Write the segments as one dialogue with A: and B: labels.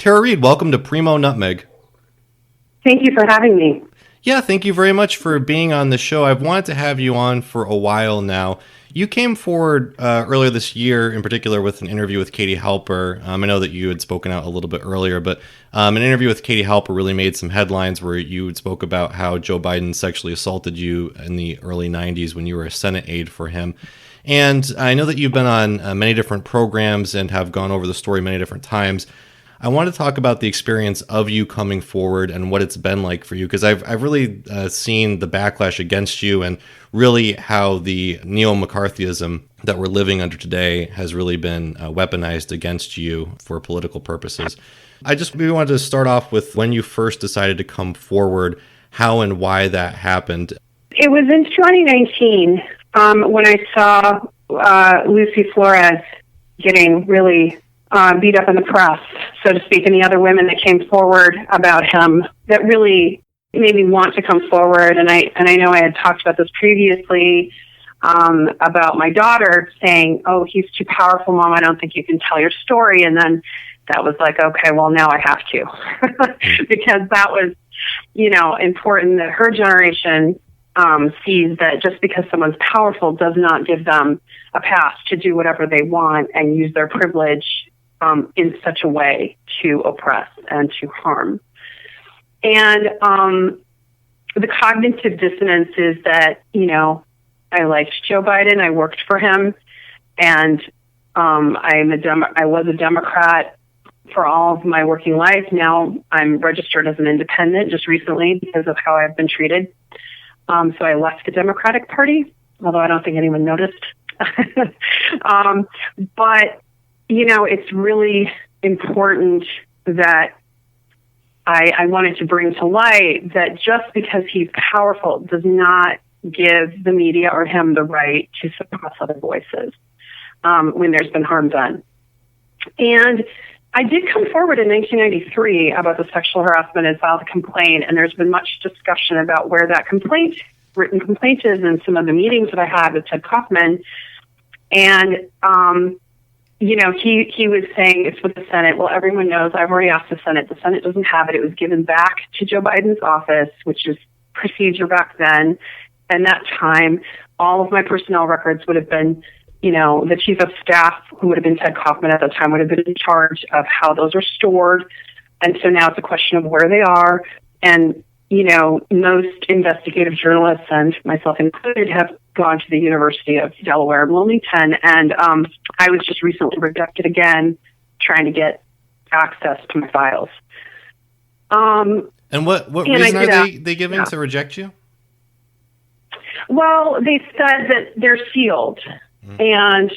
A: Tara Reade, welcome to Primo NUTMEG.
B: Thank you for having me.
A: Yeah, thank you very much for being on the show. I've wanted to have you on for a while now. You came forward earlier this year, in particular, with an interview with Katie Halper. I know that you had spoken out a little bit earlier, but an interview with Katie Halper really made some headlines where you spoke about how Joe Biden sexually assaulted you in the early 90s when you were a Senate aide for him. And I know that you've been on many different programs and have gone over the story many different times. I want to talk about the experience of you coming forward and what it's been like for you, because I've really seen the backlash against you and really how the NeoMcCarthyism that we're living under today has really been weaponized against you for political purposes. I just maybe wanted to start off with when you first decided to come forward, how and why that happened.
B: It was in 2019 when I saw Lucy Flores getting really beat up in the press, so to speak, and the other women that came forward about him that really made me want to come forward. And I know I had talked about this previously about my daughter saying, "Oh, he's too powerful, Mom. I don't think you can tell your story." And then that was like, okay, well, now I have to, because that was, important that her generation sees that just because someone's powerful does not give them a pass to do whatever they want and use their privilege in such a way to oppress and to harm. And the cognitive dissonance is that, I liked Joe Biden, I worked for him, and I was a Democrat for all of my working life. Now I'm registered as an independent just recently because of how I've been treated. So I left the Democratic Party, although I don't think anyone noticed. But, it's really important that I wanted to bring to light that just because he's powerful does not give the media or him the right to suppress other voices when there's been harm done. And I did come forward in 1993 about the sexual harassment and filed a complaint, and there's been much discussion about where that written complaint is in some of the meetings that I had with Ted Kaufman. And, he was saying it's with the Senate. Well, everyone knows I've already asked the Senate. The Senate doesn't have it. It was given back to Joe Biden's office, which is procedure back then. And that time, all of my personnel records would have been, the chief of staff, who would have been Ted Kaufman at the time, would have been in charge of how those are stored. And so now it's a question of where they are. And, most investigative journalists, and myself included, have gone to the University of Delaware in Wilmington. And I was just recently rejected again, trying to get access to my files.
A: And what reason are they giving to reject you?
B: Well, they said that they're sealed, and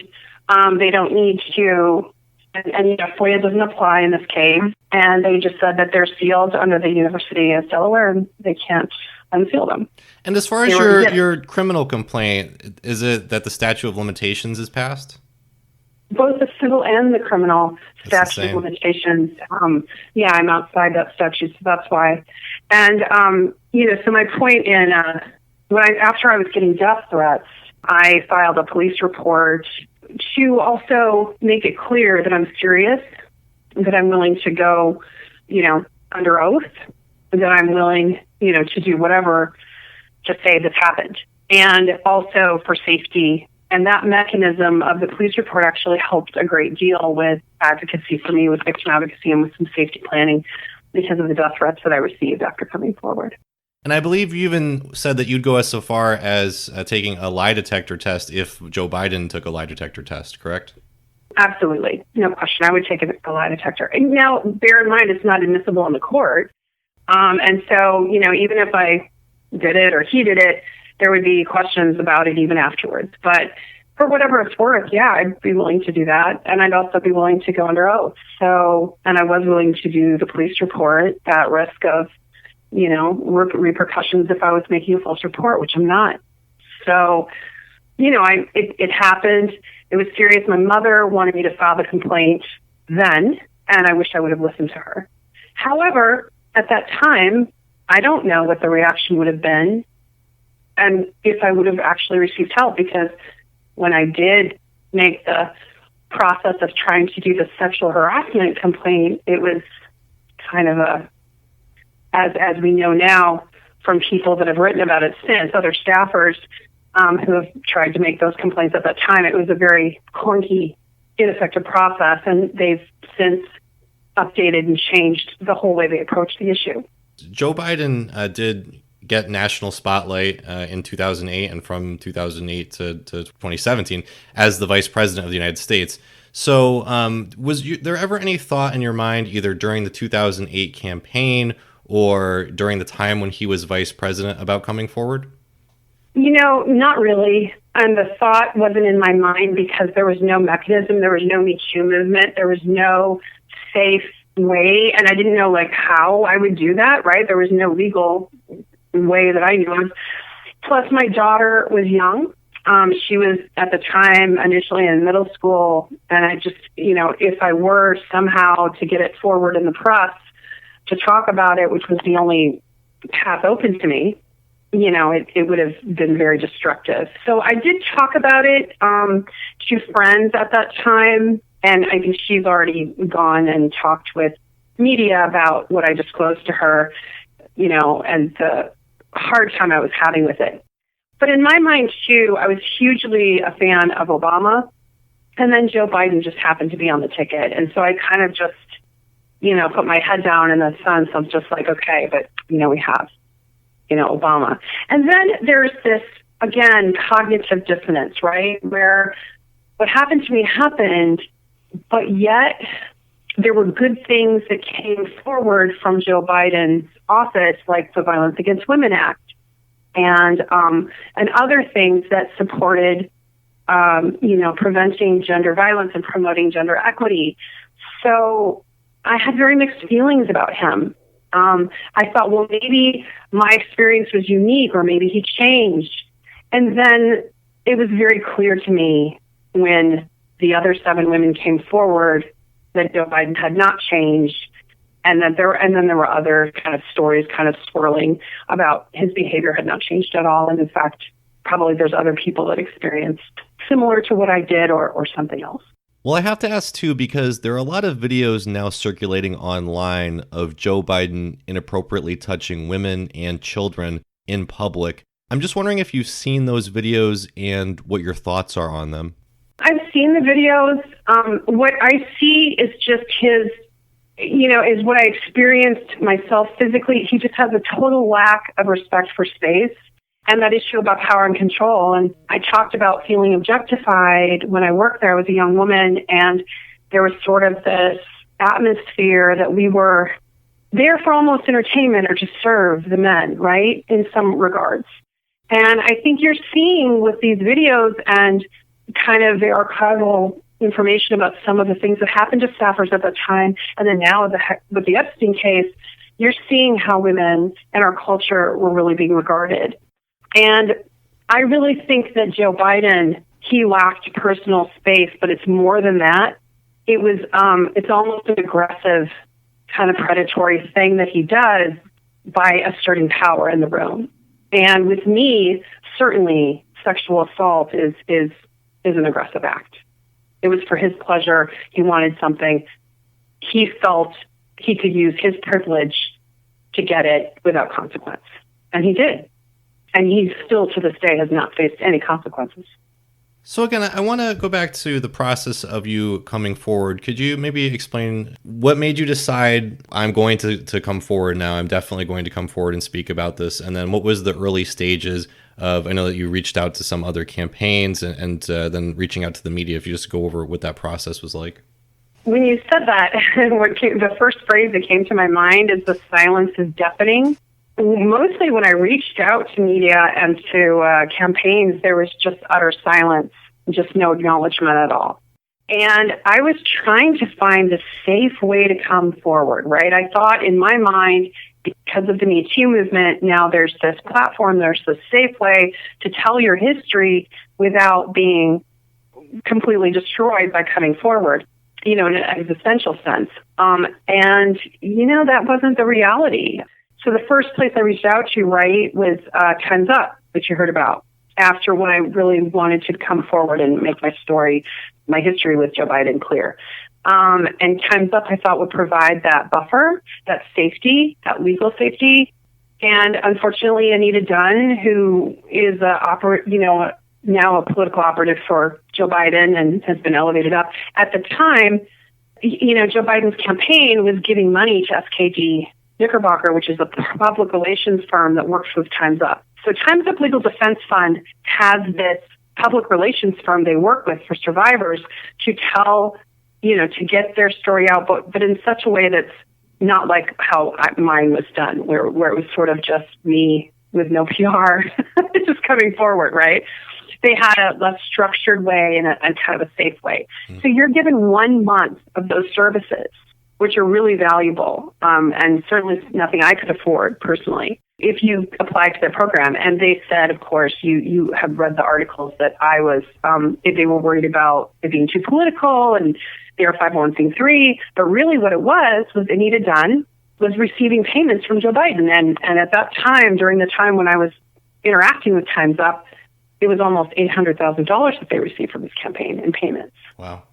B: they don't need to, and FOIA doesn't apply in this case, and they just said that they're sealed under the University of Delaware, and they can't unseal them.
A: And as far as your criminal complaint, is it that the statute of limitations is passed?
B: Both the civil and the criminal statute of limitations. I'm outside that statute, so that's why. And, so my point in, after I was getting death threats, I filed a police report to also make it clear that I'm serious, that I'm willing to go, under oath, that I'm willing, to do whatever to say this happened, and also for safety. And that mechanism of the police report actually helped a great deal with advocacy for me, with victim advocacy, and with some safety planning because of the death threats that I received after coming forward.
A: And I believe you even said that you'd go as so far as taking a lie detector test if Joe Biden took a lie detector test, correct?
B: Absolutely. No question. I would take a lie detector. And now, bear in mind, it's not admissible in the court. And so, even if I did it or he did it, there would be questions about it even afterwards. But for whatever it's worth, I'd be willing to do that. And I'd also be willing to go under oath. So, and I was willing to do the police report at risk of, repercussions if I was making a false report, which I'm not. So, it happened. It was serious. My mother wanted me to file the complaint then, and I wish I would have listened to her. However, at that time, I don't know what the reaction would have been and if I would have actually received help, because when I did make the process of trying to do the sexual harassment complaint, it was kind of as we know now from people that have written about it since, other staffers who have tried to make those complaints at that time, it was a very clunky, ineffective process, and they've since updated and changed the whole way they approach the issue.
A: Joe Biden did get national spotlight in 2008 and from 2008 to 2017 as the vice president of the United States. So was there ever any thought in your mind, either during the 2008 campaign or during the time when he was vice president, about coming forward?
B: Not really. And the thought wasn't in my mind because there was no mechanism. There was no Me Too movement. There was no safe way. And I didn't know how I would do that, right? There was no legal way that I knew of. Plus, my daughter was young. She was at the time initially in middle school. And I just, if I were somehow to get it forward in the press to talk about it, which was the only path open to me, it would have been very destructive. So I did talk about it to friends at that time, and I think she's already gone and talked with media about what I disclosed to her, and the hard time I was having with it. But in my mind, too, I was hugely a fan of Obama, and then Joe Biden just happened to be on the ticket. And so I kind of just, put my head down in the sun. So I'm just like, okay, but, we have Obama. And then there's this, again, cognitive dissonance, right? Where what happened to me happened, but yet there were good things that came forward from Joe Biden's office, like the Violence Against Women Act and other things that supported, preventing gender violence and promoting gender equity. So I had very mixed feelings about him. I thought, well, maybe my experience was unique, or maybe he changed. And then it was very clear to me when the other 7 women came forward that Joe Biden had not changed, and then there were other kind of stories kind of swirling about his behavior had not changed at all. And in fact, probably there's other people that experienced similar to what I did or something else.
A: Well, I have to ask, too, because there are a lot of videos now circulating online of Joe Biden inappropriately touching women and children in public. I'm just wondering if you've seen those videos and what your thoughts are on them.
B: I've seen the videos. What I see is just his, is what I experienced myself physically. He just has a total lack of respect for space. And that issue about power and control. And I talked about feeling objectified when I worked there. I was a young woman, and there was sort of this atmosphere that we were there for almost entertainment or to serve the men, right, in some regards. And I think you're seeing with these videos and kind of the archival information about some of the things that happened to staffers at that time, and then now with the Epstein case, you're seeing how women and our culture were really being regarded. And I really think that Joe Biden, he lacked personal space, but it's more than that. It was, it's almost an aggressive kind of predatory thing that he does by asserting power in the room. And with me, certainly sexual assault is an aggressive act. It was for his pleasure. He wanted something. He felt he could use his privilege to get it without consequence. And he did. And he still, to this day, has not faced any consequences.
A: So again, I want to go back to the process of you coming forward. Could you maybe explain what made you decide, I'm going to come forward now, I'm definitely going to come forward and speak about this? And then what was the early stages of, I know that you reached out to some other campaigns and then reaching out to the media, if you just go over what that process was like.
B: When you said that, the first phrase that came to my mind is the silence is deafening. Mostly when I reached out to media and to campaigns, there was just utter silence, just no acknowledgement at all. And I was trying to find a safe way to come forward, right? I thought in my mind, because of the Me Too movement, now there's this platform, there's this safe way to tell your history without being completely destroyed by coming forward, in an existential sense. And that wasn't the reality. So the first place I reached out to, right, was Time's Up, which you heard about, after when I really wanted to come forward and make my story, my history with Joe Biden clear. And Time's Up, I thought, would provide that buffer, that safety, that legal safety. And unfortunately, Anita Dunn, who is now a political operative for Joe Biden and has been elevated up, at the time, Joe Biden's campaign was giving money to SKD Knickerbocker, which is a public relations firm that works with Time's Up. So Time's Up Legal Defense Fund has this public relations firm they work with for survivors to tell, to get their story out, but in such a way that's not like how mine was done, where it was sort of just me with no PR just coming forward, right? They had a less structured way and kind of a safe way. Mm-hmm. So you're given 1 month of those services, which are really valuable, and certainly nothing I could afford personally, if you apply to their program. And they said, of course, you have read the articles that I was, if they were worried about it being too political and they were 501c3, but really what it was Anita Dunn was receiving payments from Joe Biden. And at that time, during the time when I was interacting with Time's Up, it was almost $800,000 that they received from his campaign in payments.
A: Wow.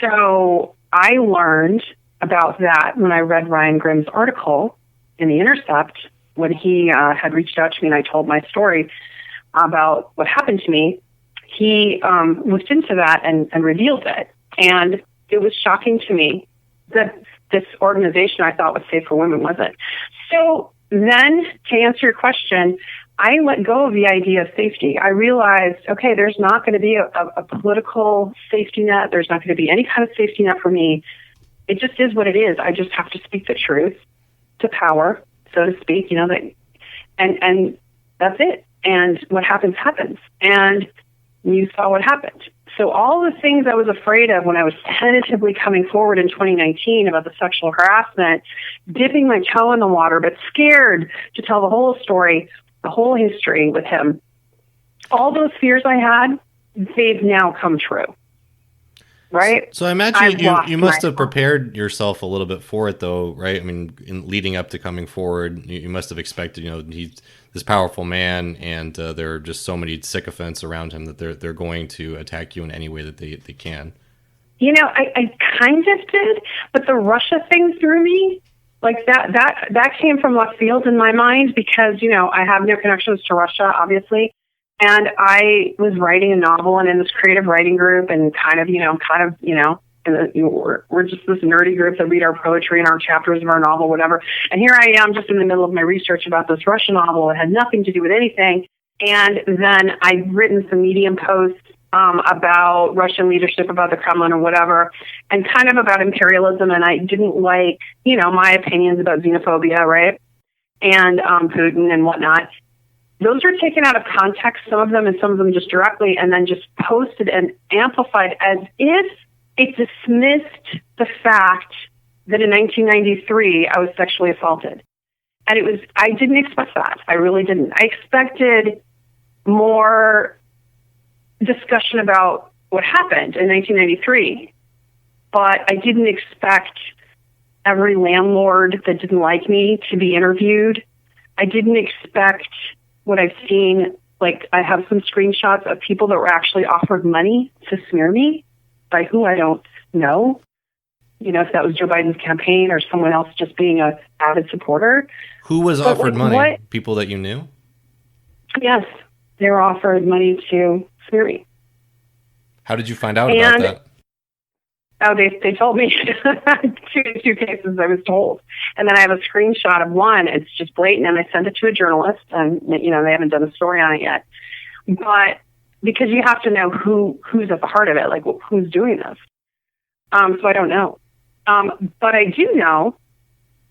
B: So I learned about that when I read Ryan Grimm's article in The Intercept, when he had reached out to me and I told my story about what happened to me. He looked into that and revealed it. And it was shocking to me that this organization I thought was safe for women wasn't. So then, to answer your question, I let go of the idea of safety. I realized, okay, there's not going to be a political safety net. There's not going to be any kind of safety net for me. It just is what it is. I just have to speak the truth to power, so to speak, and that's it. And what happens, happens. And you saw what happened. So all the things I was afraid of when I was tentatively coming forward in 2019 about the sexual harassment, dipping my toe in the water, but scared to tell the whole story, the whole history with him, all those fears I had, they've now come true. Right?
A: So I imagine you must have prepared yourself a little bit for it, though, right? I mean, in leading up to coming forward, you must have expected, he's this powerful man, and there are just so many sycophants around him that they're going to attack you in any way that they can.
B: I kind of did, but the Russia thing threw me. Like that came from left field in my mind because, I have no connections to Russia, obviously. And I was writing a novel and in this creative writing group and we're just this nerdy group that read our poetry and our chapters of our novel, whatever. And here I am just in the middle of my research about this Russian novel. It had nothing to do with anything. And then I'd written some Medium posts about Russian leadership, about the Kremlin or whatever, and kind of about imperialism. And I didn't like, my opinions about xenophobia, right? And Putin and whatnot. Those were taken out of context, some of them and some of them just directly, and then just posted and amplified as if it dismissed the fact that in 1993 I was sexually assaulted. And I didn't expect that. I really didn't. I expected more discussion about what happened in 1993, but I didn't expect every landlord that didn't like me to be interviewed. I didn't expect what I've seen, like I have some screenshots of people that were actually offered money to smear me by who I don't know. If that was Joe Biden's campaign or someone else just being a avid supporter.
A: Who was offered money? People that you knew?
B: Yes, they were offered money to smear me.
A: How did you find out about that?
B: Oh, they told me two cases I was told. And then I have a screenshot of one. It's just blatant, and I sent it to a journalist, and, they haven't done a story on it yet. But because you have to know who's at the heart of it, like who's doing this. So I don't know. But I do know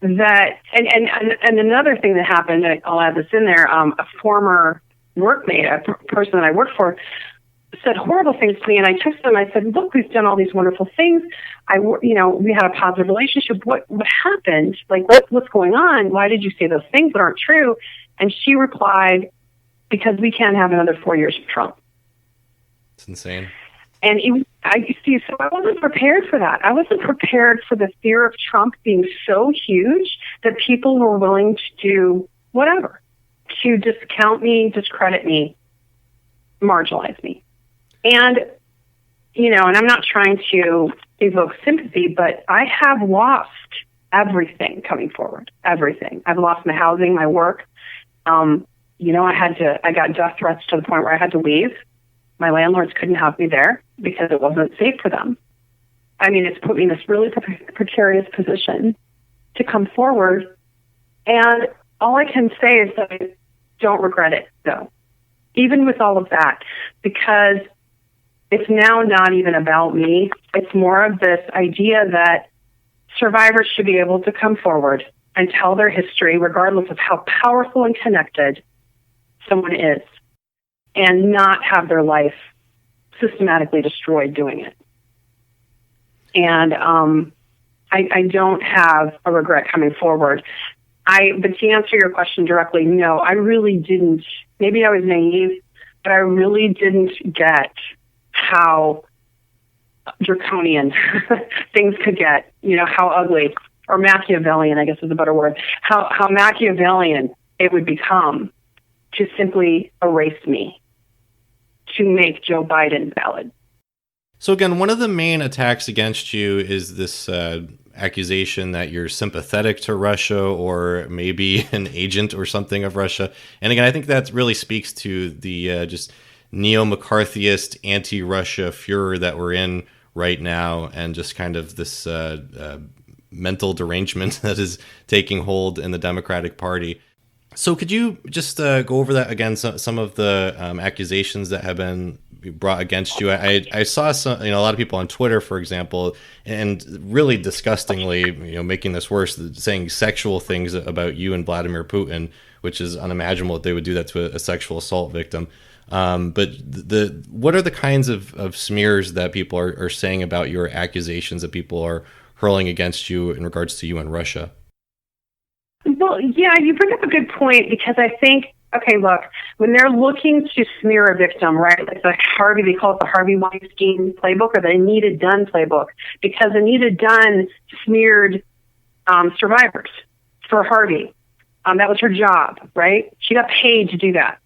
B: that, and another thing that happened, I'll add this in there, a former workmate, a person that I worked for, said horrible things to me, and I texted them. I said, "Look, we've done all these wonderful things. We had a positive relationship. What happened? Like, what's going on? Why did you say those things that aren't true?" And she replied, "Because we can't have another 4 years of Trump."
A: It's insane.
B: And so I wasn't prepared for that. I wasn't prepared for the fear of Trump being so huge that people were willing to do whatever, to discount me, discredit me, marginalize me. And, and I'm not trying to evoke sympathy, but I have lost everything coming forward. Everything. I've lost my housing, my work. I got death threats to the point where I had to leave. My landlords couldn't have me there because it wasn't safe for them. I mean, it's put me in this really precarious position to come forward. And all I can say is that I don't regret it, though, even with all of that, because it's now not even about me. It's more of this idea that survivors should be able to come forward and tell their history, regardless of how powerful and connected someone is, and not have their life systematically destroyed doing it. And I don't have a regret coming forward. But to answer your question directly, no, I really didn't. Maybe I was naive, but I really didn't get how draconian things could get, how ugly, or Machiavellian, I guess is a better word, how Machiavellian it would become to simply erase me, to make Joe Biden valid.
A: So again, one of the main attacks against you is this accusation that you're sympathetic to Russia, or maybe an agent or something of Russia. And again, I think that really speaks to the just NeoMcCarthyist, anti-Russia furor that we're in right now, and just kind of this mental derangement that is taking hold in the Democratic Party. So could you just go over that again, some of the accusations that have been brought against you? I saw some, a lot of people on Twitter, for example, and really disgustingly, making this worse, saying sexual things about you and Vladimir Putin, which is unimaginable that they would do that to a sexual assault victim. But what are the kinds of smears that people are saying about your accusations that people are hurling against you in regards to you and Russia?
B: Well, yeah, you bring up a good point, because I think, okay, look, when they're looking to smear a victim, right, like the Harvey, they call it the Harvey Weinstein playbook, or the Anita Dunn playbook, because Anita Dunn smeared survivors for Harvey. That was her job, right? She got paid to do that.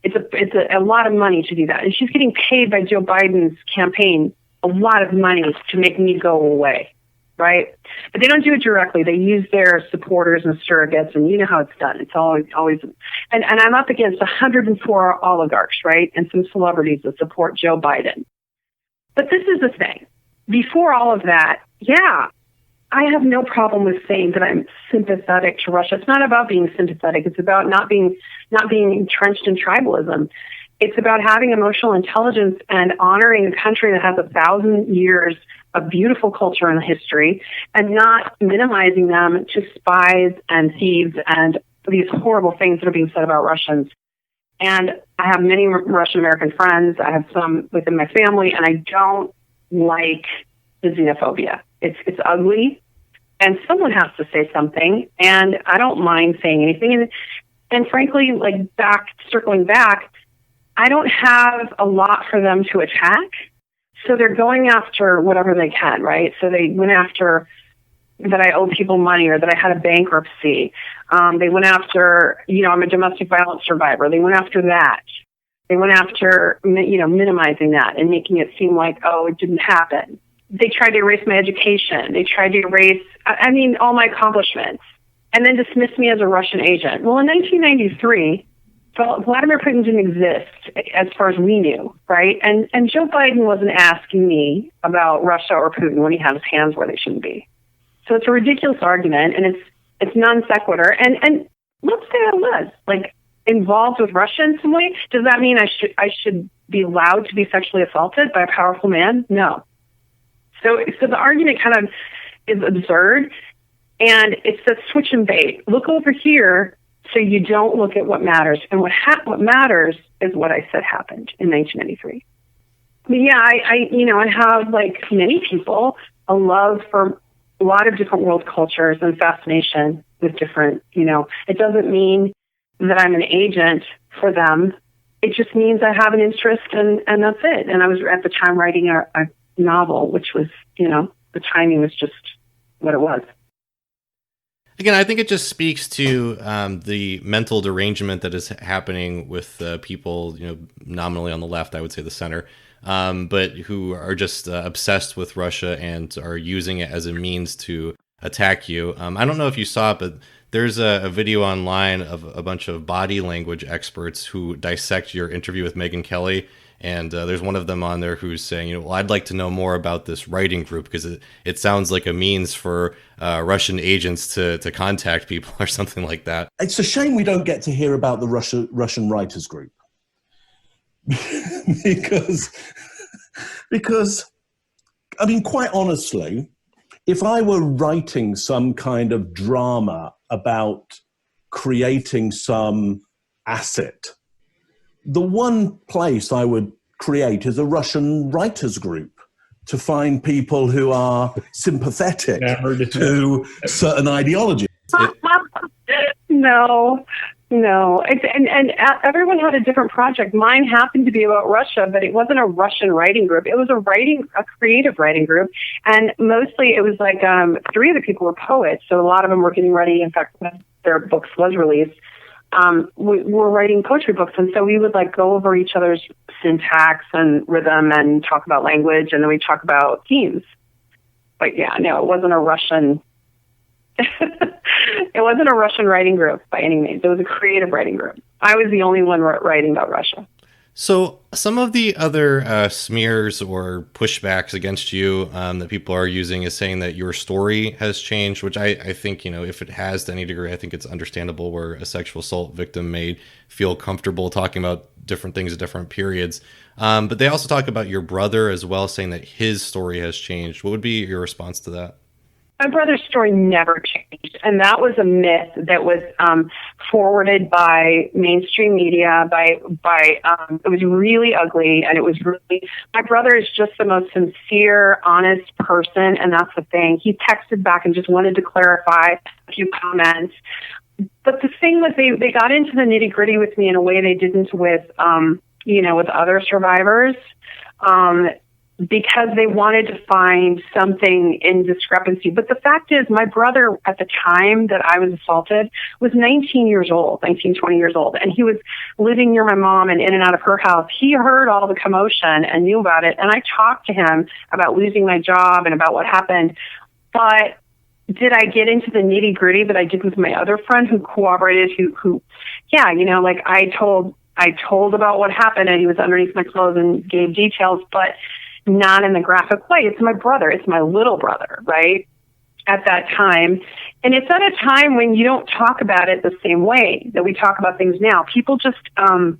B: It's a lot of money to do that. And she's getting paid by Joe Biden's campaign a lot of money to make me go away, right? But they don't do it directly. They use their supporters and surrogates, and you know how it's done. It's always and I'm up against 104 oligarchs, right, and some celebrities that support Joe Biden. But this is the thing. Before all of that, yeah, I have no problem with saying that I'm sympathetic to Russia. It's not about being sympathetic. It's about not being entrenched in tribalism. It's about having emotional intelligence and honoring a country that has 1,000 years of beautiful culture and history, and not minimizing them to spies and thieves and these horrible things that are being said about Russians. And I have many Russian American friends. I have some within my family, and I don't like the xenophobia. It's ugly, and someone has to say something, and I don't mind saying anything. And frankly, circling back, I don't have a lot for them to attack. So they're going after whatever they can, right? So they went after that I owe people money, or that I had a bankruptcy. They went after, I'm a domestic violence survivor. They went after that. They went after, minimizing that and making it seem like, oh, it didn't happen. They tried to erase my education. They tried to erase, all my accomplishments, and then dismiss me as a Russian agent. Well, in 1993, Vladimir Putin didn't exist as far as we knew, right? And Joe Biden wasn't asking me about Russia or Putin when he had his hands where they shouldn't be. So it's a ridiculous argument, and it's non sequitur. And let's say I was involved with Russia in some way. Does that mean I should be allowed to be sexually assaulted by a powerful man? No. So the argument kind of is absurd, and it's a switch and bait. Look over here, so you don't look at what matters. And what matters is what I said happened in 1993. But yeah, I have, like many people, a love for a lot of different world cultures and fascination with different, it doesn't mean that I'm an agent for them. It just means I have an interest, and that's it. And I was at the time writing a novel, which was, the timing was just what it was.
A: Again, I think it just speaks to the mental derangement that is happening with people, nominally on the left, I would say the center, but who are just obsessed with Russia and are using it as a means to attack you. I don't know if you saw it, but there's a video online of a bunch of body language experts who dissect your interview with Megyn Kelly. And there's one of them on there who's saying, well, I'd like to know more about this writing group because it sounds like a means for Russian agents to contact people or something like that.
C: It's a shame we don't get to hear about the Russian writers group. because, I mean, quite honestly, if I were writing some kind of drama about creating some asset, the one place I would create is a Russian writers group to find people who are sympathetic to certain ideologies.
B: No. And everyone had a different project. Mine happened to be about Russia, but it wasn't a Russian writing group. It was a creative writing group. And mostly it was like 3 of the people were poets. So a lot of them were getting ready. In fact, when their books was released, we were writing poetry books. And so we would like go over each other's syntax and rhythm and talk about language. And then we talk about themes. But yeah, no, it wasn't a Russian it wasn't a Russian writing group by any means. It was a creative writing group. I was the only one writing about Russia.
A: So some of the other smears or pushbacks against you that people are using is saying that your story has changed, which I think, if it has to any degree, I think it's understandable where a sexual assault victim may feel comfortable talking about different things at different periods. But they also talk about your brother as well, saying that his story has changed. What would be your response to that?
B: My brother's story never changed, and that was a myth that was forwarded by mainstream media. It was really ugly, and it was really. My brother is just the most sincere, honest person, and that's the thing. He texted back and just wanted to clarify a few comments. But the thing was, they got into the nitty gritty with me in a way they didn't with, with other survivors. Because they wanted to find something in discrepancy. But the fact is, my brother at the time that I was assaulted was 20 years old, and he was living near my mom and in and out of her house. He heard all the commotion and knew about it, and I talked to him about losing my job and about what happened. But did I get into the nitty gritty that I did with my other friend who cooperated, I told about what happened, and he was underneath my clothes and gave details, but not in the graphic way. It's my brother. It's my little brother, right? At that time. And it's at a time when you don't talk about it the same way that we talk about things now. People just, I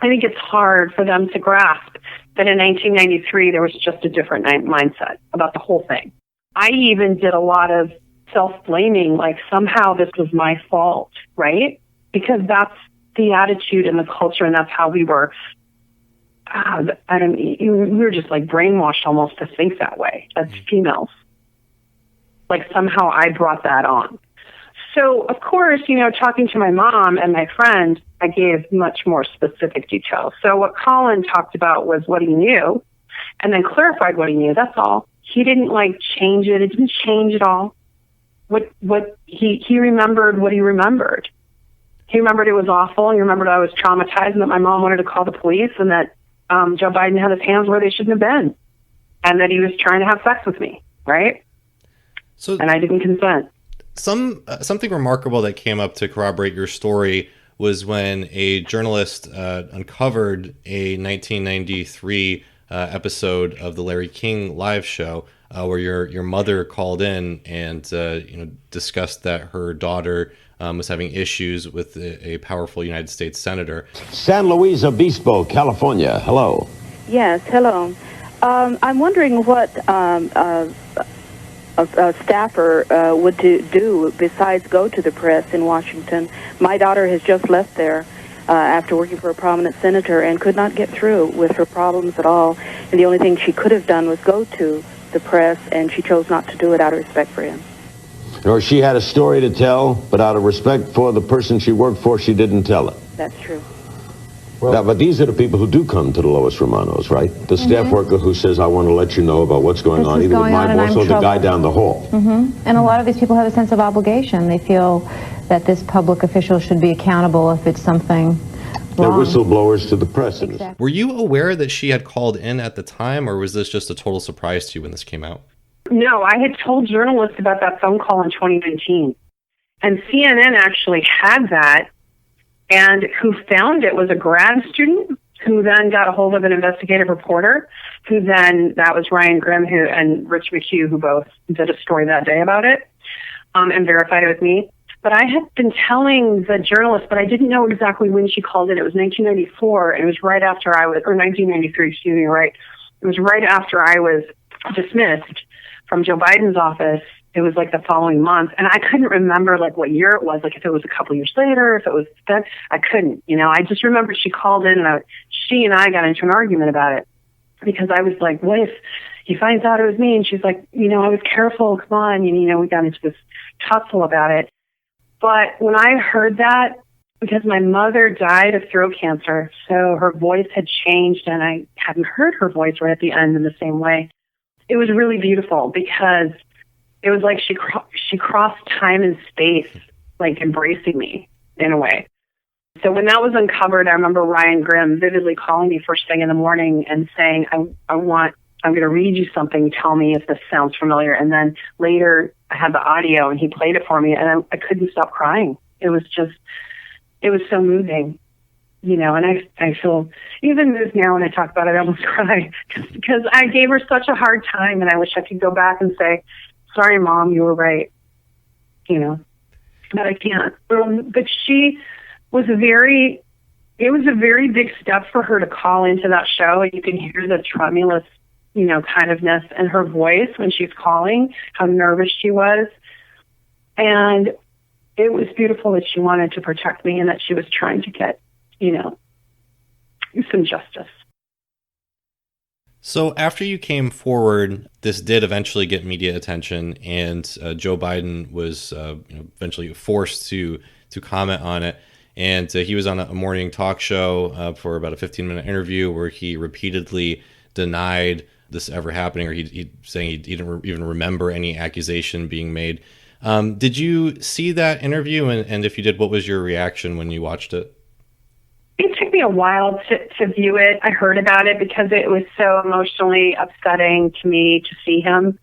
B: think it's hard for them to grasp that in 1993, there was just a different mindset about the whole thing. I even did a lot of self-blaming, like somehow this was my fault, right? Because that's the attitude and the culture, and that's how we were. We were just like brainwashed almost to think that way as females. Like somehow I brought that on. So of course, talking to my mom and my friend, I gave much more specific details. So what Colin talked about was what he knew and then clarified what he knew. That's all. He didn't change it. It didn't change at all. What he remembered what he remembered. He remembered it was awful. He remembered I was traumatized and that my mom wanted to call the police and that Joe Biden had his hands where they shouldn't have been, and that he was trying to have sex with me, right? And I didn't consent.
A: Something remarkable that came up to corroborate your story was when a journalist uncovered a 1993 episode of the Larry King live show where your mother called in and discussed that her daughter was having issues with a powerful United States senator.
D: San Luis Obispo, California. Hello.
E: Yes, hello. I'm wondering what a staffer would do besides go to the press in Washington. My daughter has just left there after working for a prominent senator and could not get through with her problems at all. And the only thing she could have done was go to the press, and she chose not to do it out of respect for him.
D: Or she had a story to tell, but out of respect for the person she worked for, she didn't tell it.
E: That's true.
D: Well, but these are the people who do come to the Lois Romanos, right? The staff worker who says, I want to let you know about what's going on, either with my boss or the guy down the hall.
F: And a lot of these people have a sense of obligation. They feel that this public official should be accountable if it's something wrong.
D: They're whistleblowers to the press.
F: Exactly.
A: Were you aware that she had called in at the time, or was this just a total surprise to you when this came out?
B: No, I had told journalists about that phone call in 2019. And CNN actually had that, and who found it was a grad student who then got a hold of an investigative reporter, who then, that was Ryan Grimm and Rich McHugh, who both did a story that day about it and verified it with me. But I had been telling the journalist, but I didn't know exactly when she called in. It was 1994, and it was right after I was, or 1993, excuse me, right? It was right after I was dismissed from Joe Biden's office. It was like the following month, and I couldn't remember like what year it was, like if it was a couple years later, if it was then, I couldn't, I just remember she called in and she and I got into an argument about it because I was like, what if he finds out it was me? And she's like, I was careful, come on, we got into this tussle about it. But when I heard that, because my mother died of throat cancer, so her voice had changed and I hadn't heard her voice right at the end in the same way. It was really beautiful because it was like she crossed time and space, like embracing me in a way. So when that was uncovered, I remember Ryan Grimm vividly calling me first thing in the morning and saying, I'm going to read you something. Tell me if this sounds familiar. And then later I had the audio and he played it for me and I couldn't stop crying. It was so moving, and I feel even moved now when I talk about it, I almost cry because I gave her such a hard time and I wish I could go back and say, sorry, Mom, you were right, but I can't. But it was a very big step for her to call into that show. And you can hear the tremulous, kindness in her voice when she's calling, how nervous she was. And it was beautiful that she wanted to protect me and that she was trying to get, some justice.
A: So after you came forward, this did eventually get media attention, and Joe Biden was eventually forced to comment on it. And he was on a morning talk show for about a 15-minute interview where he repeatedly denied this ever happening, or he saying he didn't even remember any accusation being made. Did you see that interview? And if you did, what was your reaction when you watched it?
B: It took me a while to view it. I heard about it because it was so emotionally upsetting to me to see him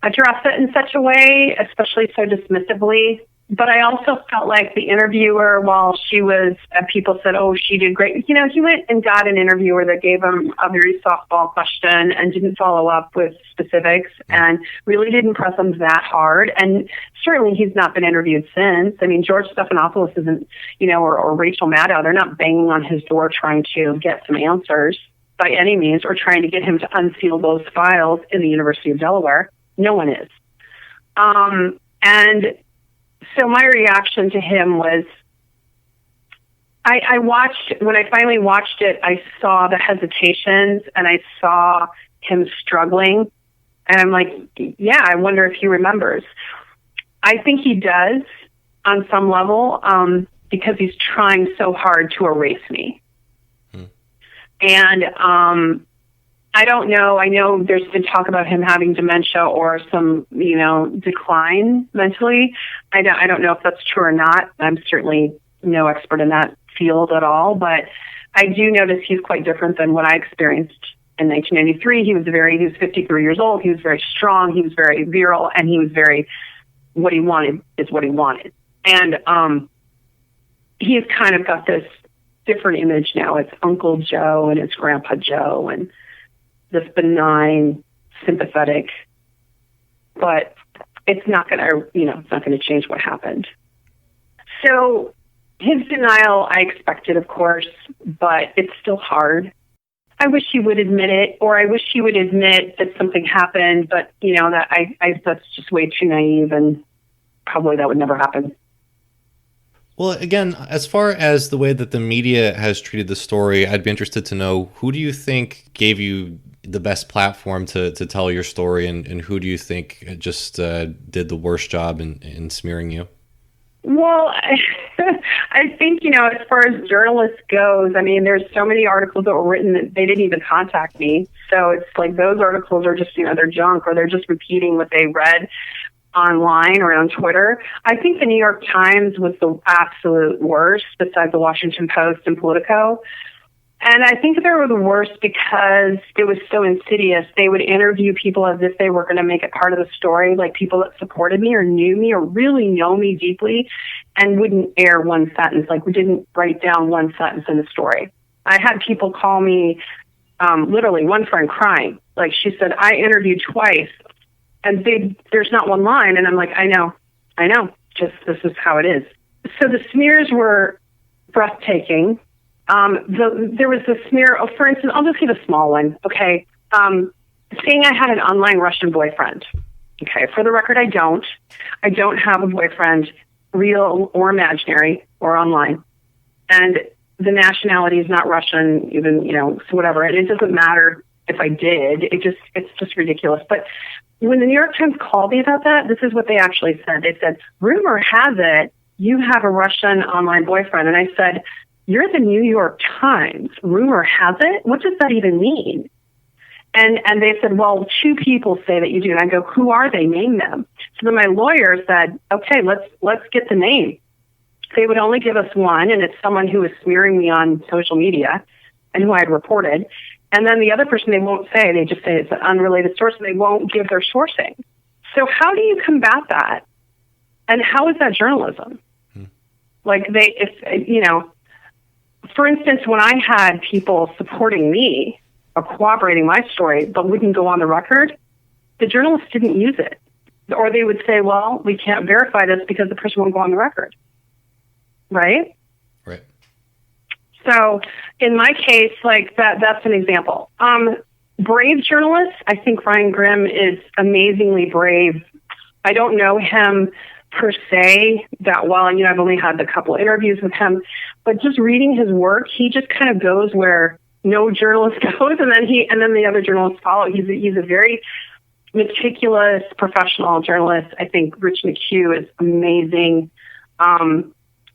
B: address it in such a way, especially so dismissively. But I also felt like the interviewer, while she was, people said, oh, she did great. He went and got an interviewer that gave him a very softball question and didn't follow up with specifics and really didn't press him that hard. And certainly he's not been interviewed since. I mean, George Stephanopoulos isn't, or Rachel Maddow, they're not banging on his door trying to get some answers by any means or trying to get him to unseal those files in the University of Delaware. No one is. And so my reaction to him was, I watched, when I finally watched it, I saw the hesitations and I saw him struggling. And I'm like, yeah, I wonder if he remembers. I think he does on some level because he's trying so hard to erase me. And I don't know. I know there's been talk about him having dementia or some, decline mentally. I don't know if that's true or not. I'm certainly no expert in that field at all, but I do notice he's quite different than what I experienced in 1993. He was 53 years old. He was very strong. He was very virile, and he was very, what he wanted is what he wanted. And he's kind of got this different image now. It's Uncle Joe and it's Grandpa Joe and this benign, sympathetic, but it's not going to, it's not going to change what happened. So his denial, I expected, of course, but it's still hard. I wish he would admit it, or I wish he would admit that something happened, but, that's just way too naive, and probably that would never happen.
A: Well, again, as far as the way that the media has treated the story, I'd be interested to know, who do you think gave you the best platform to tell your story, and who do you think just did the worst job in smearing you?
B: Well, I think, as far as journalists goes, I mean, there's so many articles that were written that they didn't even contact me. So it's like those articles are just, they're junk, or they're just repeating what they read. online or on Twitter. I think the New York Times was the absolute worst, besides the Washington Post and Politico. And I think they were the worst because it was so insidious. They would interview people as if they were going to make it part of the story, like people that supported me or knew me or really know me deeply, and wouldn't air one sentence. Like, we didn't write down one sentence in the story. I had people call me, literally, one friend crying. Like, she said, I interviewed twice, and there's not one line. And I'm like, I know. Just this is how it is. So the smears were breathtaking. There was a smear, for instance, I'll just give a small one, okay? Saying I had an online Russian boyfriend. Okay, for the record, I don't. I don't have a boyfriend, real or imaginary or online. And the nationality is not Russian, even, so whatever. And it doesn't matter if I did. It's just ridiculous. But when the New York Times called me about that, this is what they actually said. They said, rumor has it you have a Russian online boyfriend. And I said, you're the New York Times. Rumor has it? What does that even mean? And they said, well, 2 people say that you do. And I go, who are they? Name them. So then my lawyer said, okay, let's get the name. They would only give us one, and it's someone who was smearing me on social media and who I had reported. And then the other person they won't say. They just say it's an unrelated source, and they won't give their sourcing. So how do you combat that? And how is that journalism? Like, for instance, when I had people supporting me or corroborating my story but wouldn't go on the record, the journalists didn't use it. Or they would say, well, we can't verify this because the person won't go on the record. Right?
A: Right.
B: So in my case, like that's an example. Brave journalists, I think Ryan Grimm is amazingly brave. I don't know him per se that well. I've only had a couple of interviews with him, but just reading his work, he just kind of goes where no journalist goes, and then the other journalists follow. He's a very meticulous, professional journalist. I think Rich McHugh is amazing.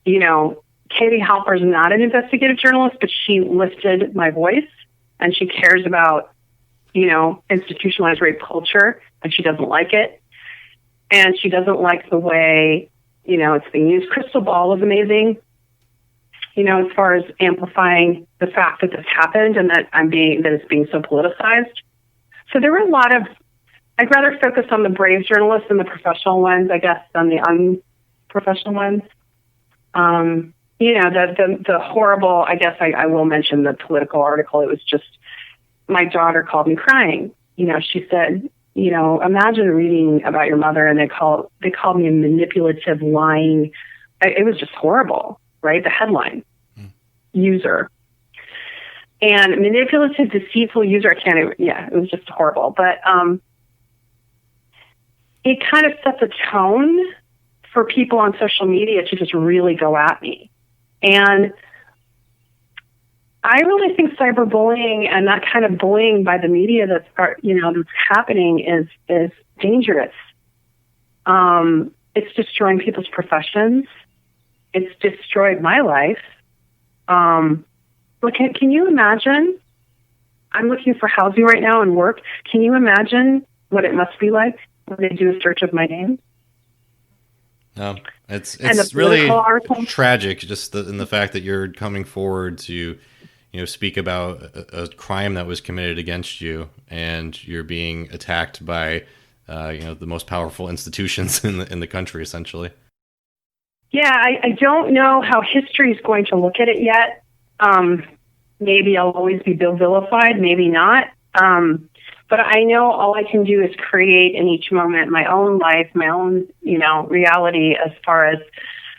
B: Katie Halper is not an investigative journalist, but she lifted my voice, and she cares about, institutionalized rape culture, and she doesn't like it. And she doesn't like the way, it's being used. Crystal Ball was amazing, as far as amplifying the fact that this happened and that it's being so politicized. So there were a lot of, I'd rather focus on the brave journalists and the professional ones, I guess, than the unprofessional ones. The horrible, I guess I will mention the Political article. It was just, my daughter called me crying. She said, imagine reading about your mother and they called me a manipulative, lying. It was just horrible, right? The headline, user. And manipulative, deceitful user, it was just horrible. But it kind of sets a tone for people on social media to just really go at me. And I really think cyberbullying and that kind of bullying by the media that's happening is dangerous. It's destroying people's professions. It's destroyed my life. Can you imagine? I'm looking for housing right now and work. Can you imagine what it must be like when they do a search of my name?
A: No, it's really tragic, just in the fact that you're coming forward to, speak about a crime that was committed against you, and you're being attacked by, the most powerful institutions in the country, essentially.
B: Yeah, I don't know how history is going to look at it yet. Maybe I'll always be vilified, maybe not. But I know all I can do is create in each moment my own life, my own, reality as far as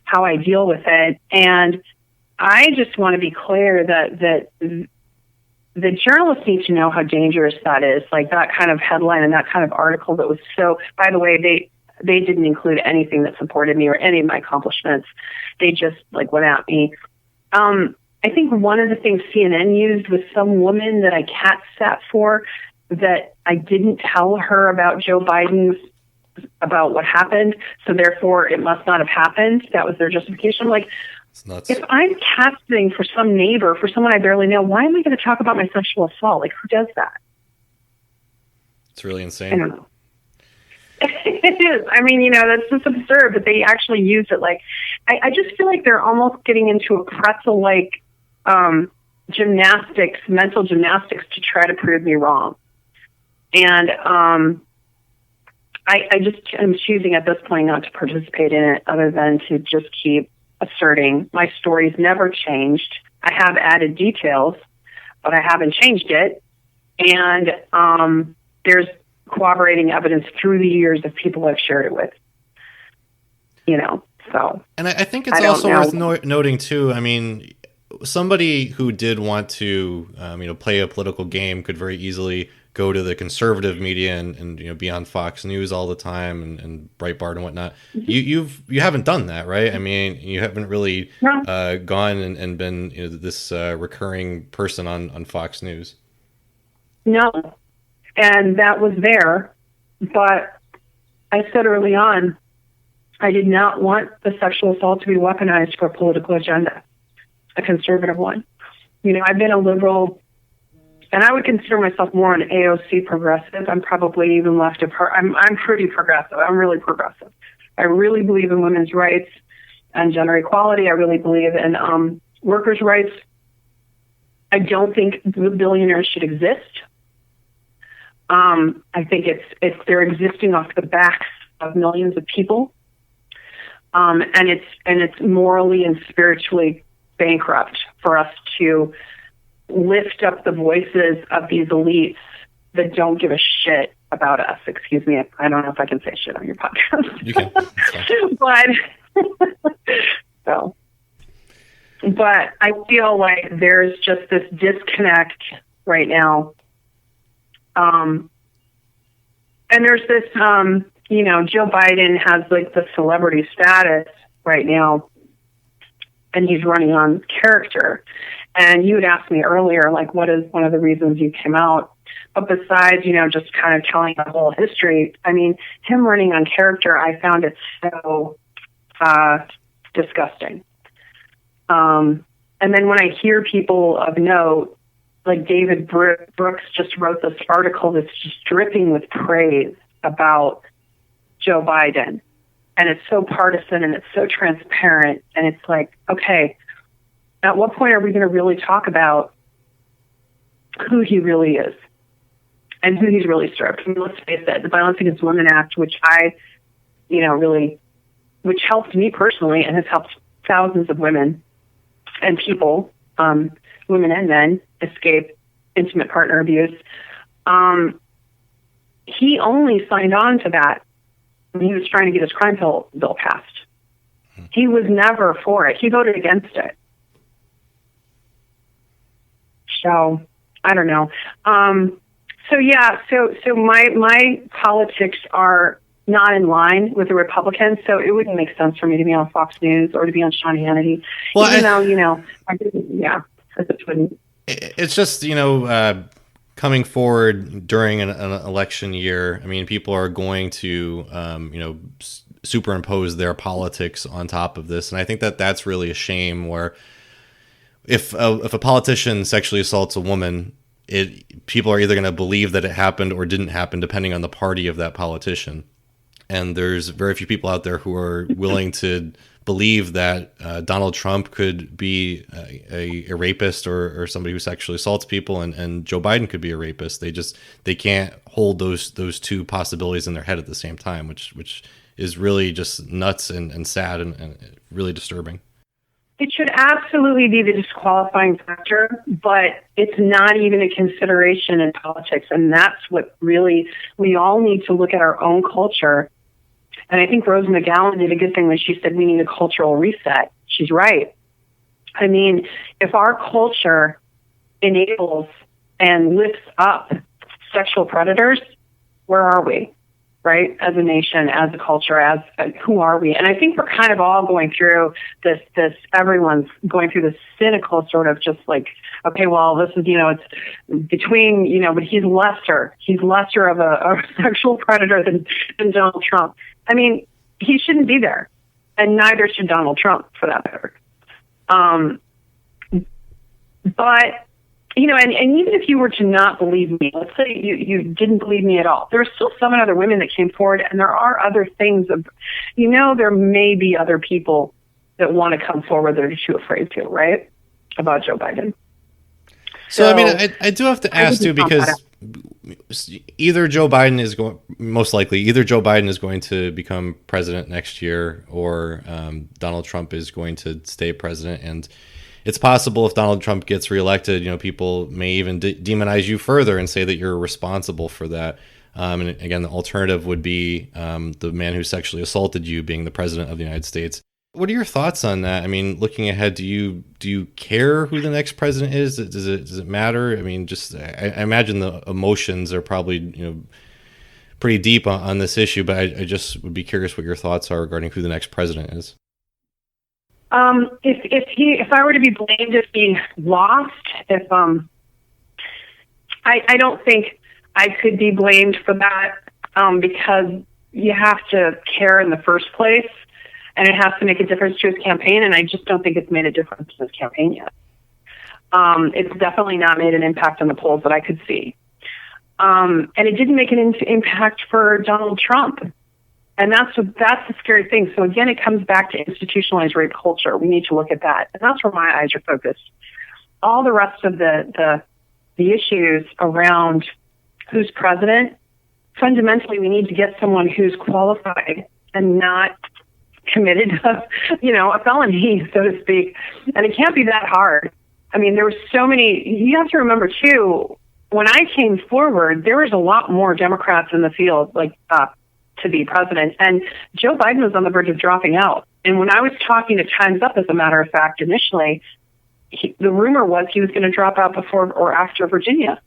B: how I deal with it. And I just want to be clear that the journalists need to know how dangerous that is. Like that kind of headline and that kind of article that was so, by the way, they didn't include anything that supported me or any of my accomplishments. They just went at me. I think one of the things CNN used was some woman that I cat sat for, that I didn't tell her about Joe Biden, about what happened, so therefore it must not have happened. That was their justification.
A: It's nuts.
B: If I'm casting for some neighbor, for someone I barely know, why am I going to talk about my sexual assault? Who does that?
A: It's really insane.
B: I don't know. It is. I mean, that's just absurd, but they actually use it. Like, I just feel like they're almost getting into a pretzel-like gymnastics, mental gymnastics to try to prove me wrong. And I just am choosing at this point not to participate in it other than to just keep asserting my story's never changed. I have added details, but I haven't changed it. And there's corroborating evidence through the years of people I've shared it with. So.
A: And I think it's also worth noting too. I mean, somebody who did want to, play a political game could very easily go to the conservative media and be on Fox News all the time and Breitbart and whatnot. Mm-hmm. You haven't done that, right? I mean, you haven't really gone and been this recurring person on Fox News.
B: No, and that was there, but I said early on, I did not want the sexual assault to be weaponized for a political agenda, a conservative one. I've been a liberal, and I would consider myself more an AOC progressive. I'm probably even left of her. I'm pretty progressive. I'm really progressive. I really believe in women's rights and gender equality. I really believe in workers' rights. I don't think the billionaires should exist. I think they're existing off the backs of millions of people, and it's morally and spiritually bankrupt for us to lift up the voices of these elites that don't give a shit about us. Excuse me, I don't know if I can say shit on your podcast.
A: You can.
B: But I feel like there's just this disconnect right now. And there's this, Joe Biden has like the celebrity status right now, and he's running on character. And you had asked me earlier, like, what is one of the reasons you came out? But besides, just kind of telling the whole history, I mean, him running on character, I found it so disgusting. And then when I hear people of note, like David Brooks just wrote this article that's just dripping with praise about Joe Biden. And it's so partisan and it's so transparent. And it's like, okay, at what point are we going to really talk about who he really is and who he's really served? I mean, let's face it, the Violence Against Women Act, which which helped me personally and has helped thousands of women and people, women and men, escape intimate partner abuse. He only signed on to that when he was trying to get his crime bill passed. He was never for it. He voted against it. So I don't know. So my politics are not in line with the Republicans, so it wouldn't make sense for me to be on Fox News or to be on Sean Hannity. Well, even though, I just wouldn't.
A: It's just, coming forward during an election year, I mean, people are going to, superimpose their politics on top of this. And I think that that's really a shame, where if a politician sexually assaults a woman, people are either going to believe that it happened or didn't happen, depending on the party of that politician. And there's very few people out there who are willing to believe that Donald Trump could be a rapist or somebody who sexually assaults people, and Joe Biden could be a rapist. They can't hold those two possibilities in their head at the same time, which is really just nuts and sad and really disturbing.
B: It should absolutely be the disqualifying factor, but it's not even a consideration in politics. And that's what really, we all need to look at our own culture. And I think Rose McGowan did a good thing when she said we need a cultural reset. She's right. I mean, if our culture enables and lifts up sexual predators, where are we? Right? As a nation, as a culture, who are we? And I think we're kind of all going through this, everyone's going through this cynical sort of just like, okay, well, this is, it's between, but he's lesser of a sexual predator than Donald Trump. I mean, he shouldn't be there, and neither should Donald Trump, for that matter. But and even if you were to not believe me, let's say you didn't believe me at all, there are still 7 other women that came forward, and there are other things there may be other people that want to come forward that are too afraid to, right? About Joe Biden.
A: So I mean, I do have to ask too, because either Joe Biden is going, most likely, either Joe Biden is going to become president next year, or Donald Trump is going to stay president. And it's possible if Donald Trump gets reelected, people may even demonize you further and say that you're responsible for that. And again, the alternative would be the man who sexually assaulted you being the president of the United States. What are your thoughts on that? I mean, looking ahead, do you care who the next president is? Does it matter? I mean, I imagine the emotions are probably pretty deep on this issue, but I just would be curious what your thoughts are regarding who the next president is.
B: If I were to be blamed if he lost, I don't think I could be blamed for that, because you have to care in the first place. And it has to make a difference to his campaign, and I just don't think it's made a difference to his campaign yet. It's definitely not made an impact on the polls that I could see. And it didn't make an impact for Donald Trump. And that's the scary thing. So again, it comes back to institutionalized rape culture. We need to look at that. And that's where my eyes are focused. All the rest of the issues around who's president, fundamentally, we need to get someone who's qualified and not committed a felony, so to speak. And it can't be that hard. I mean, there were so many. You have to remember too, when I came forward, there was a lot more Democrats in the field to be president, and Joe Biden was on the verge of dropping out. And when I was talking to Time's Up, as a matter of fact, initially, the rumor was he was going to drop out before or after Virginia.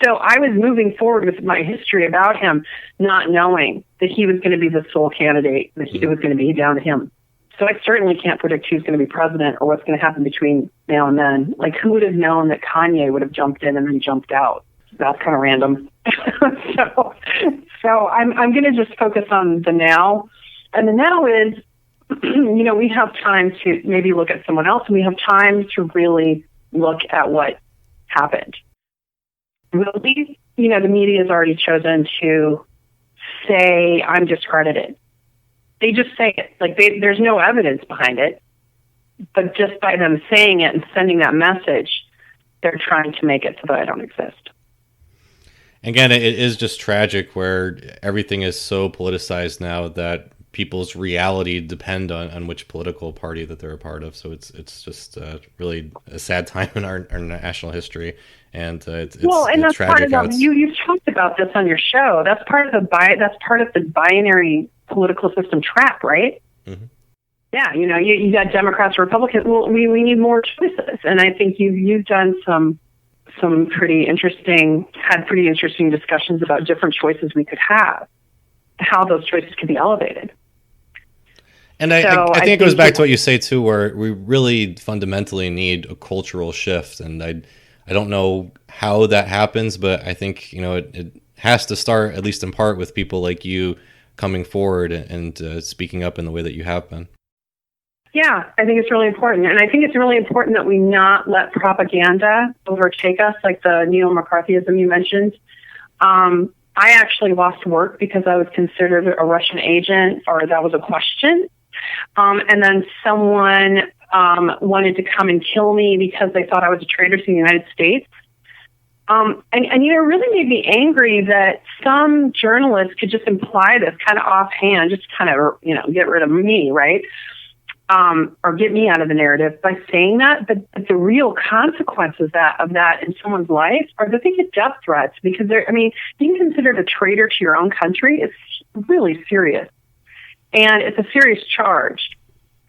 B: So I was moving forward with my history about him, not knowing that he was going to be the sole candidate, that it was going to be down to him. So I certainly can't predict who's going to be president or what's going to happen between now and then. Like, who would have known that Kanye would have jumped in and then jumped out? That's kind of random. So I'm going to just focus on the now. And the now is, we have time to maybe look at someone else, and we have time to really look at what happened. Really, the media has already chosen to say, I'm discredited. They just say it. There's no evidence behind it. But just by them saying it and sending that message, they're trying to make it so that I don't exist.
A: Again, it is just tragic where everything is so politicized now that people's reality depend on which political party that they're a part of. So it's just really a sad time in our national history. And it's
B: that's
A: tragic.
B: Part of you've talked about this on your show. That's part of the binary political system trap, right? Mm-hmm. Yeah, you got Democrats or Republicans. Well, we need more choices, and I think you've done some pretty interesting discussions about different choices we could have, how those choices can be elevated.
A: And I think it goes back to what you say too, where we really fundamentally need a cultural shift, and I don't know how that happens, but I think it has to start, at least in part, with people like you coming forward and speaking up in the way that you have been.
B: Yeah, I think it's really important. And I think it's really important that we not let propaganda overtake us, like the NeoMcCarthyism you mentioned. I actually lost work because I was considered a Russian agent, or that was a question. And then someone wanted to come and kill me because they thought I was a traitor to the United States. And it really made me angry that some journalists could just imply this kind of offhand, just kind of, get rid of me, right? Or get me out of the narrative by saying that. But the real consequences of that in someone's life are that they get death threats, because being considered a traitor to your own country is really serious. And it's a serious charge.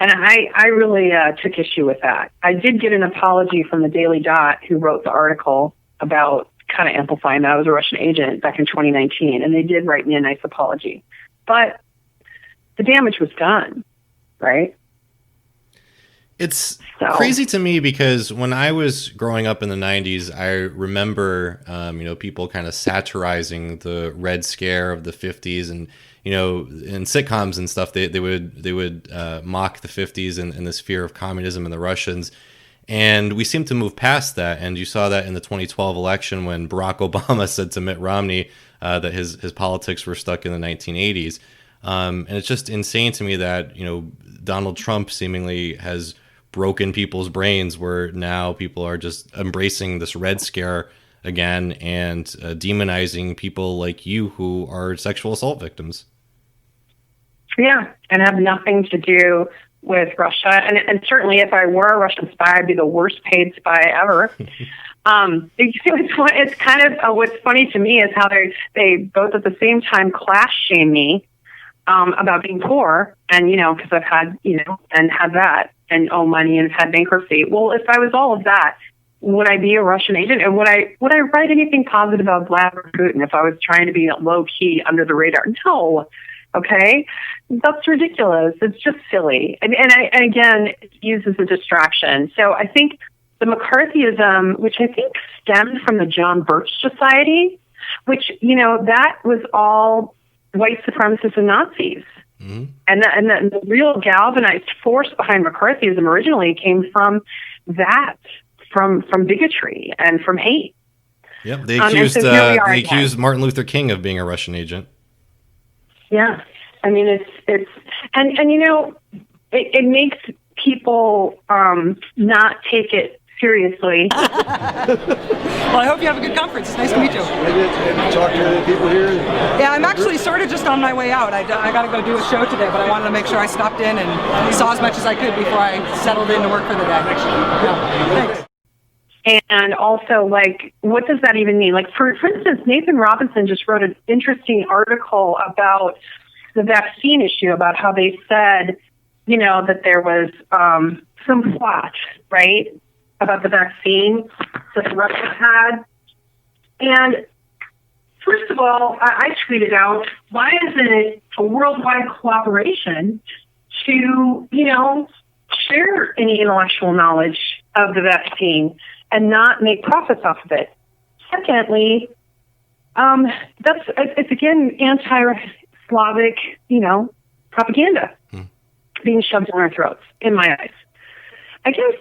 B: And I really took issue with that. I did get an apology from the Daily Dot, who wrote the article about kind of amplifying that I was a Russian agent back in 2019. And they did write me a nice apology. But the damage was done, right?
A: It's crazy to me because when I was growing up in the 90s, I remember, people kind of satirizing the Red Scare of the 50s, and in sitcoms and stuff, they would mock the 50s and this fear of communism and the Russians. And we seem to move past that. And you saw that in the 2012 election when Barack Obama said to Mitt Romney that his politics were stuck in the 1980s. And it's just insane to me that, Donald Trump seemingly has broken people's brains where now people are just embracing this Red Scare again and demonizing people like you who are sexual assault victims. Yeah,
B: and have nothing to do with Russia. And certainly if I were a Russian spy, I'd be the worst paid spy ever. It's kind of what's funny to me is how they both at the same time class shame me about being poor, and because I've had and had that and owe money and had bankruptcy. Well, if I was all of that, would I be a Russian agent? And would I write anything positive about Vladimir Putin if I was trying to be low key under the radar? No. Okay, that's ridiculous. It's just silly, and again, it's used as a distraction. So I think the McCarthyism, which I think stemmed from the John Birch Society, which that was all white supremacists and Nazis. Mm-hmm. And the real galvanized force behind McCarthyism originally came from that, from bigotry and from hate.
A: Yep, they accused Martin Luther King of being a Russian agent.
B: Yeah, I mean it's and it makes people not take it seriously.
G: Well, I hope you have a good conference. It's nice to meet you.
H: Have you talked to any people here?
G: Yeah, I'm actually sort of just on my way out. I got to go do a show today, but I wanted to make sure I stopped in and saw as much as I could before I settled in to work for the day. Yeah. Thanks.
B: And also, what does that even mean? For instance, Nathan Robinson just wrote an interesting article about the vaccine issue, about how they said, that there was some plot, right, about the vaccine that Russia had. And first of all, I tweeted out, why isn't it a worldwide cooperation to, share any intellectual knowledge of the vaccine and not make profits off of it? Secondly, it's again anti-Slavic, propaganda being shoved down our throats, in my eyes. I guess,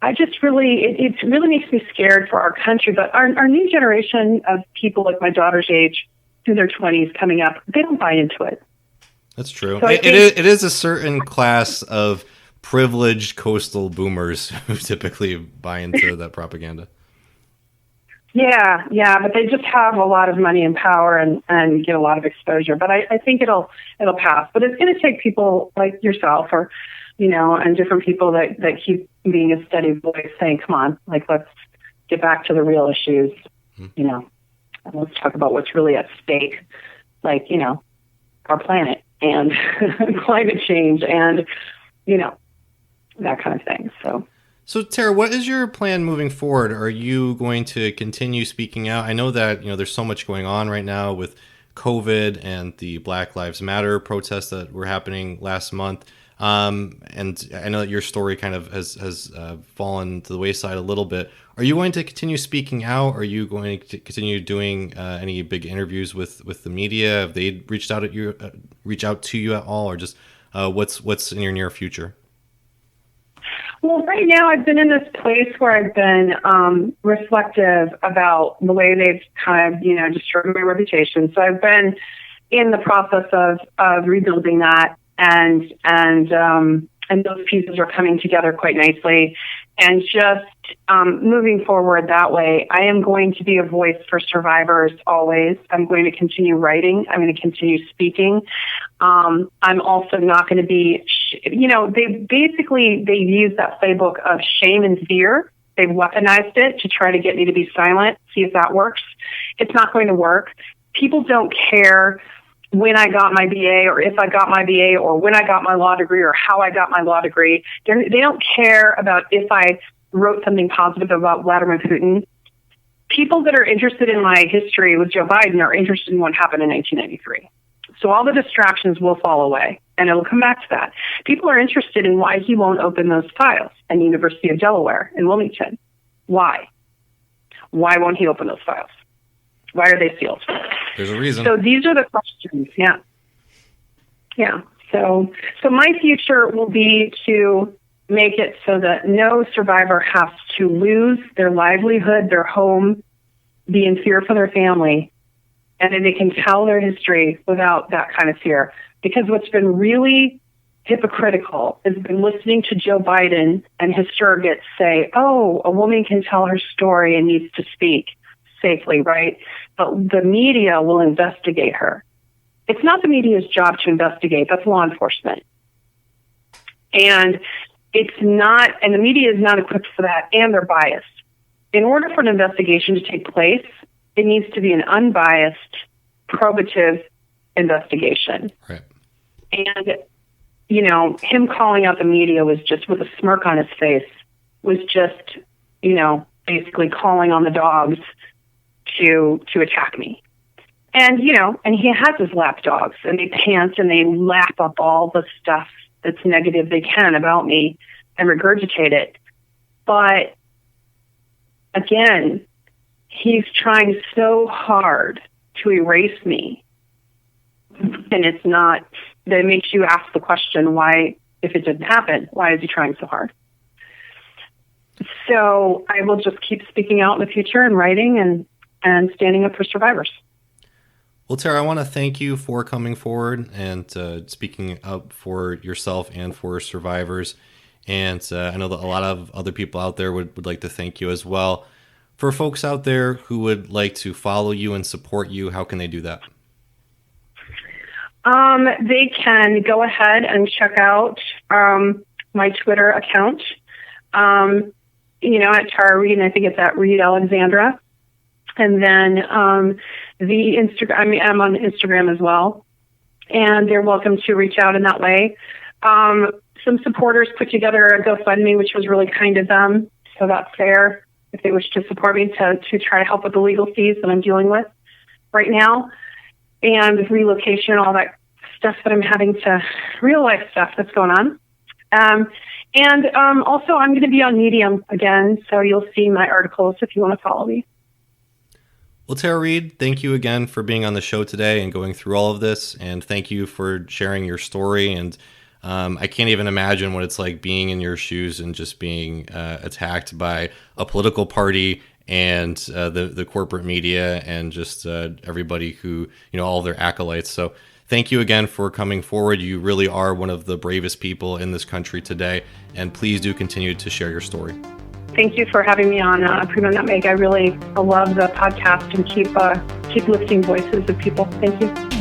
B: I just really, it really makes me scared for our country, but our new generation of people like my daughter's age, in their 20s coming up, they don't buy into it.
A: That's true. So it is a certain class of privileged coastal boomers who typically buy into that propaganda.
B: Yeah, but they just have a lot of money and power and get a lot of exposure. But I think it'll pass. But it's going to take people like yourself or, and different people that keep being a steady voice saying, come on, let's get back to the real issues, and let's talk about what's really at stake, our planet and climate change and, that kind of thing.
A: So Tara, what is your plan moving forward? Are you going to continue speaking out? I know that, there's so much going on right now with COVID and the Black Lives Matter protests that were happening last month. And I know that your story kind of has fallen to the wayside a little bit. Are you going to continue speaking out? Are you going to continue doing any big interviews with the media? Have they reach out to you at all, or just what's in your near future?
B: Well, right now I've been in this place where I've been reflective about the way they've kind of, destroyed my reputation. So I've been in the process of rebuilding that, and those pieces are coming together quite nicely. And just moving forward that way, I am going to be a voice for survivors always. I'm going to continue writing. I'm going to continue speaking. I'm also not going to be, they use that playbook of shame and fear. They've weaponized it to try to get me to be silent, see if that works. It's not going to work. People don't care when I got my BA or if I got my BA or when I got my law degree or how I got my law degree. They don't care about if I wrote something positive about Vladimir Putin. People that are interested in my history with Joe Biden are interested in what happened in 1993. So all the distractions will fall away, and it'll come back to that. People are interested in why he won't open those files at University of Delaware in Wilmington. Why? Why won't he open those files? Why are they sealed?
A: There's a reason.
B: So these are the questions. Yeah. So my future will be to make it so that no survivor has to lose their livelihood, their home, be in fear for their family, and then they can tell their history without that kind of fear. Because what's been really hypocritical has been listening to Joe Biden and his surrogates say, oh, a woman can tell her story and needs to speak safely, right? But the media will investigate her. It's not the media's job to investigate. That's law enforcement. And it's not, and the media is not equipped for that, and they're biased. In order for an investigation to take place, it needs to be an unbiased, probative investigation.
A: Right.
B: And, you know, him calling out the media was just with a smirk on his face, was just, you know, basically calling on the dogs to attack me. And, you know, and he has his lap dogs, and they pant and they lap up all the stuff that's negative they can about me and regurgitate it. But again, he's trying so hard to erase me. And it's not, that makes you ask the question, why, if it didn't happen, why is he trying so hard? So I will just keep speaking out in the future and writing and standing up for survivors.
A: Well, Tara, I want to thank you for coming forward and speaking up for yourself and for survivors. And I know that a lot of other people out there would like to thank you as well. For folks out there who would like to follow you and support you, how can they do that?
B: They can go ahead and check out my Twitter account, you know, at Tara Reade, and I think it's at Reade Alexandra. And then the Instagram, I mean, I'm on Instagram as well, and they're welcome to reach out in that way. Some supporters put together a GoFundMe, which was really kind of them, so that's fair if they wish to support me to try to help with the legal fees that I'm dealing with right now, and with relocation and all that stuff that I'm having to, real life stuff that's going on. And also I'm going to be on Medium again, so you'll see my articles if you want to follow me.
A: Well, Tara Reade, thank you again for being on the show today and going through all of this. And thank you for sharing your story. And I can't even imagine what it's like being in your shoes and just being attacked by a political party and the corporate media and just everybody who, you know, all their acolytes. So thank you again for coming forward. You really are one of the bravest people in this country today. And please do continue to share your story.
B: Thank you for having me on Primo NUTMEG. I love the podcast and keep lifting voices of people. Thank you.